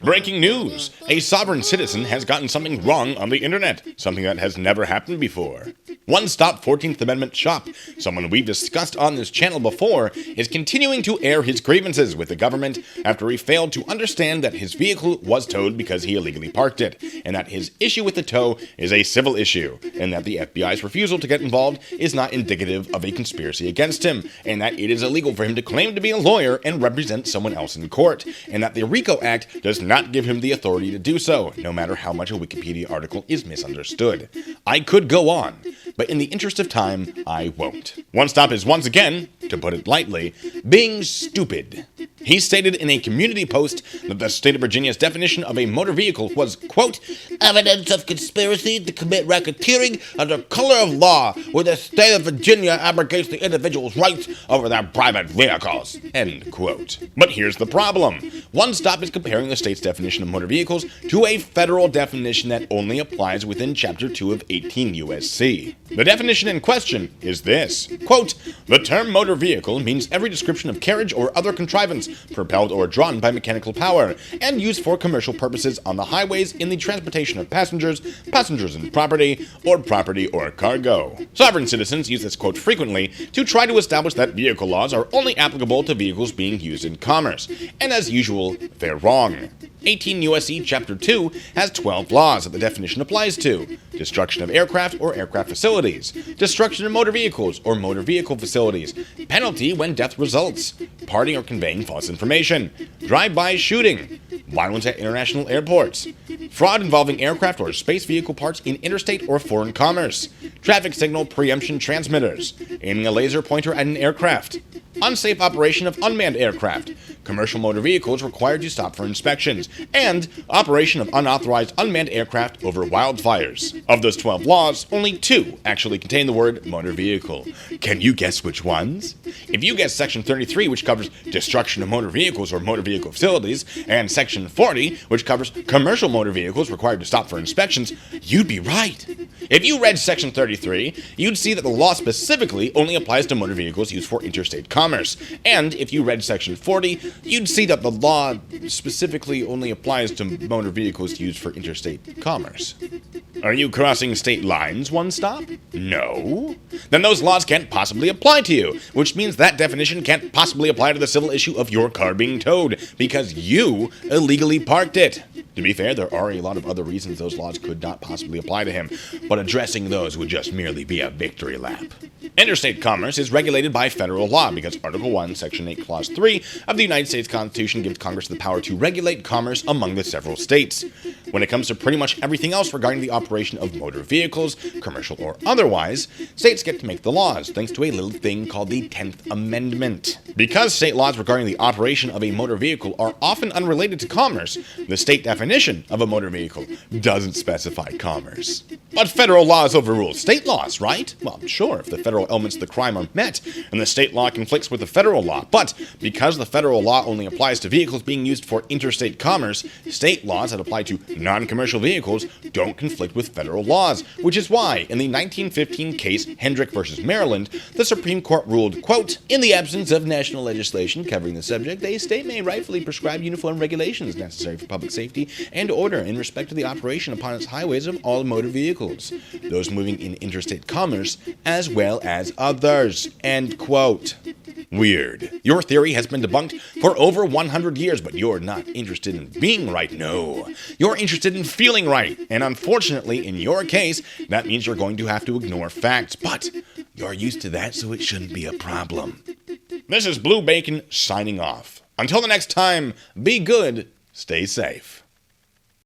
Breaking news! A sovereign citizen has gotten something wrong on the internet, something that has never happened before. One Stop 14th Amendment Shop, someone we've discussed on this channel before, is continuing to air his grievances with the government after he failed to understand that his vehicle was towed because he illegally parked it, and that his issue with the tow is a civil issue, and that the FBI's refusal to get involved is not indicative of a conspiracy against him, and that it is illegal for him to claim to be a lawyer and represent someone else in court, and that the RICO Act does not give him the authority to do so, no matter how much a Wikipedia article is misunderstood. I could go on, but in the interest of time, I won't. One Stop is once again, to put it lightly, being stupid. He stated in a community post that the state of Virginia's definition of a motor vehicle was, quote, evidence of conspiracy to commit racketeering under color of law, where the state of Virginia abrogates the individual's rights over their private vehicles, end quote. But here's the problem. One Stop is comparing the state's definition of motor vehicles to a federal definition that only applies within Chapter 2 of 18 U.S.C. The definition in question is this, quote, the term motor vehicle means every description of carriage or other contrivance propelled or drawn by mechanical power, and used for commercial purposes on the highways in the transportation of passengers and property or cargo. Sovereign citizens use this quote frequently to try to establish that vehicle laws are only applicable to vehicles being used in commerce, and as usual, they're wrong. 18 U.S.C. Chapter 2 has 12 laws that the definition applies to: destruction of aircraft or aircraft facilities, destruction of motor vehicles or motor vehicle facilities, penalty when death results, parting or conveying false information, drive-by shooting, violence at international airports, fraud involving aircraft or space vehicle parts in interstate or foreign commerce, traffic signal preemption transmitters, aiming a laser pointer at an aircraft, unsafe operation of unmanned aircraft, commercial motor vehicles required to stop for inspections, and operation of unauthorized unmanned aircraft over wildfires. Of those 12 laws, only 2 actually contain the word motor vehicle. Can you guess which ones? If you guess Section 33, which covers destruction of motor vehicles or motor vehicle facilities, and Section 40, which covers commercial motor vehicles required to stop for inspections, you'd be right. If you read Section 33, you'd see that the law specifically only applies to motor vehicles used for interstate commerce. And if you read Section 40, you'd see that the law specifically only applies to motor vehicles used for interstate commerce. Are you crossing state lines, One Stop? No? Then those laws can't possibly apply to you, which means that definition can't possibly apply to the civil issue of your car being towed, because you illegally parked it. To be fair, there are a lot of other reasons those laws could not possibly apply to him, but addressing those would just merely be a victory lap. Interstate commerce is regulated by federal law because Article 1, Section 8, Clause 3 of the United States Constitution gives Congress the power to regulate commerce among the several states. When it comes to pretty much everything else regarding the operation of motor vehicles, commercial or otherwise, states get to make the laws, thanks to a little thing called the 10th Amendment. Because state laws regarding the operation of a motor vehicle are often unrelated to commerce, the state definition of a motor vehicle doesn't specify commerce. But federal laws overrule state laws, right? Well, sure, if the federal elements of the crime are met, and the state law conflicts with the federal law. But because the federal law only applies to vehicles being used for interstate commerce, state laws that apply to non-commercial vehicles don't conflict with federal laws, which is why, in the 1915 case Hendrick v. Maryland, the Supreme Court ruled, quote, in the absence of national legislation covering the subject, a state may rightfully prescribe uniform regulations necessary for public safety and order in respect to the operation upon its highways of all motor vehicles, those moving in interstate commerce, as well as others, end quote. Weird. Your theory has been debunked for over 100 years, but you're not interested in being right, no. You're interested in feeling right, and unfortunately, in your case, that means you're going to have to ignore facts, but you're used to that, so it shouldn't be a problem. This is Blue Bacon signing off. Until the next time, be good, stay safe.